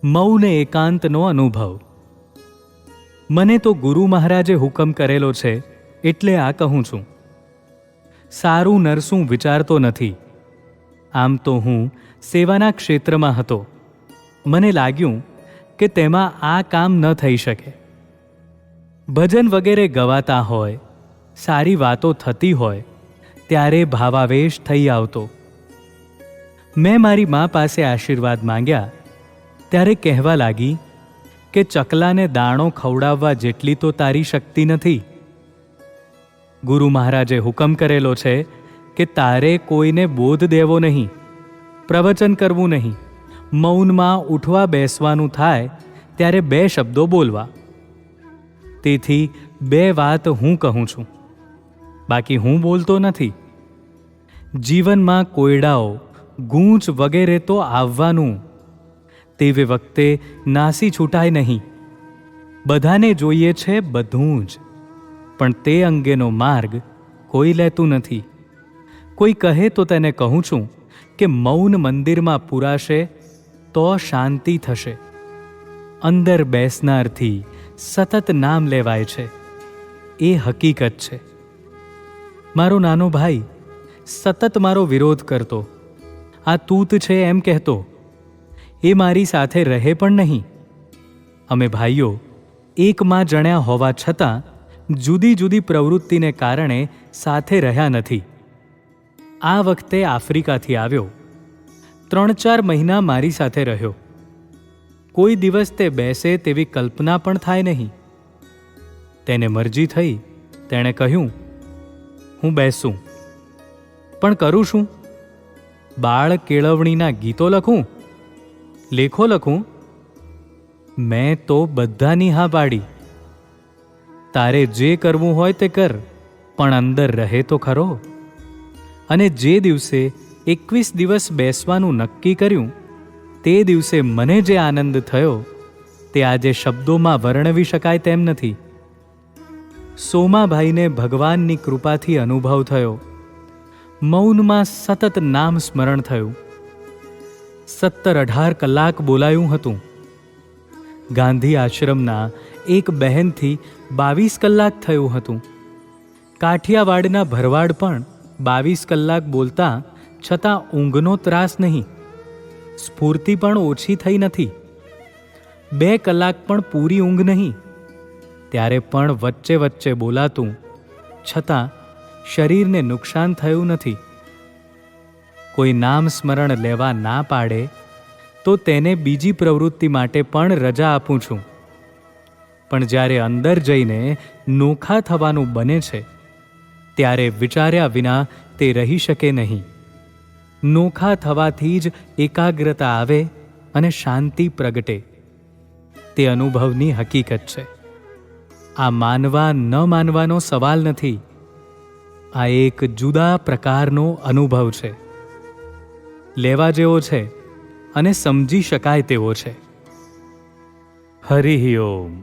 મૌન એકાંતનો અનુભવ. મને તો ગુરુ મહારાજે હુકમ કરેલો છે એટલે આ કહું છું. સારું નરસું વિચારતો નથી. આમ તો હું સેવાના ક્ષેત્રમાં હતો. મને લાગ્યું કે તેમાં આ કામ ન થઈ શકે. ભજન વગેરે ગવાતા હોય, સારી વાતો થતી હોય ત્યારે ભાવાવેશ થઈ આવતો. મેં મારી મા પાસે આશીર્વાદ માંગ્યા ત્યારે કહેવા લાગી કે ચકલાને દાણો ખવડાવવા જેટલી તો તારી શક્તિ નથી. ગુરુ મહારાજે હુકમ કરેલો છે કે તારે કોઈને બોધ દેવો નહીં, પ્રવચન કરવું નહીં. મૌનમાં ઉઠવા બેસવાનું થાય ત્યારે 2 શબ્દો બોલવા. તેથી 2 વાત હું કહું છું, બાકી હું બોલતો નથી. જીવનમાં કોયડાઓ, ગૂંચ વગેરે તો આવવાનું. તેવી વખતે નાસી છૂટાય નહીં. બધાને જોઈએ છે બધું જ, પણ તે અંગેનો માર્ગ કોઈ લેતું નથી. કોઈ કહે તો તેને કહું છું કે મૌન મંદિરમાં પુરાશે તો શાંતિ થશે. અંદર બેસનારથી સતત નામ લેવાય છે, એ હકીકત છે. મારો નાનો ભાઈ સતત મારો વિરોધ કરતો, આ તૂત છે એમ કહેતો. એ મારી સાથે રહે પણ નહીં. અમે ભાઈઓ એક માં જણ્યા હોવા છતાં જુદી જુદી પ્રવૃત્તિને કારણે સાથે રહ્યા નથી. આ વખતે આફ્રિકાથી આવ્યો. 3-4 મહિના મારી સાથે રહ્યો. કોઈ દિવસ તે બેસે તેવી કલ્પના પણ થાય નહીં. તેને મરજી થઈ, તેણે કહ્યું હું બેસું. પણ કરું શું? બાળ કેળવણીના ગીતો લખું, લેખો લખું? મેં તો બધાની હા પાડી. તારે જે કરવું હોય તે કર, પણ અંદર રહે તો ખરો. અને જે દિવસે 21 દિવસ બેસવાનું નક્કી કર્યું તે દિવસે મને જે આનંદ થયો તે આજે શબ્દોમાં વર્ણવી શકાય તેમ નથી. સોમાભાઈને ભગવાનની કૃપાથી અનુભવ થયો. મૌનમાં સતત નામ સ્મરણ થયું. 17-18 કલાક બોલાયું હતું. ગાંધી આશ્રમના એક બહેનથી 22 કલાક થયું હતું. કાઠિયાવાડના ભરવાડ પણ 22 કલાક બોલતા છતાં ઊંઘનો ત્રાસ નહીં. સ્ફૂર્તિ પણ ઓછી થઈ નથી. 2 કલાક પણ પૂરી ઊંઘ નહીં. ત્યારે પણ વચ્ચે વચ્ચે બોલાતું, છતાં શરીરને નુકસાન થયું નથી. કોઈ નામ સ્મરણ લેવા ના પાડે તો તેને બીજી પ્રવૃત્તિ માટે પણ રજા આપું છું. પણ જ્યારે અંદર જઈને નોખા થવાનું બને છે ત્યારે વિચાર્યા વિના તે રહી શકે નહીં. નોખા થવાથી જ એકાગ્રતા આવે અને શાંતિ પ્રગટે. તે અનુભવની હકીકત છે. આ માનવા ન માનવાનો સવાલ નથી. આ એક જુદા પ્રકારનો અનુભવ છે. લેવા જેવો છે અને સમજી શકાય તેવો છે. હરિ ઓમ.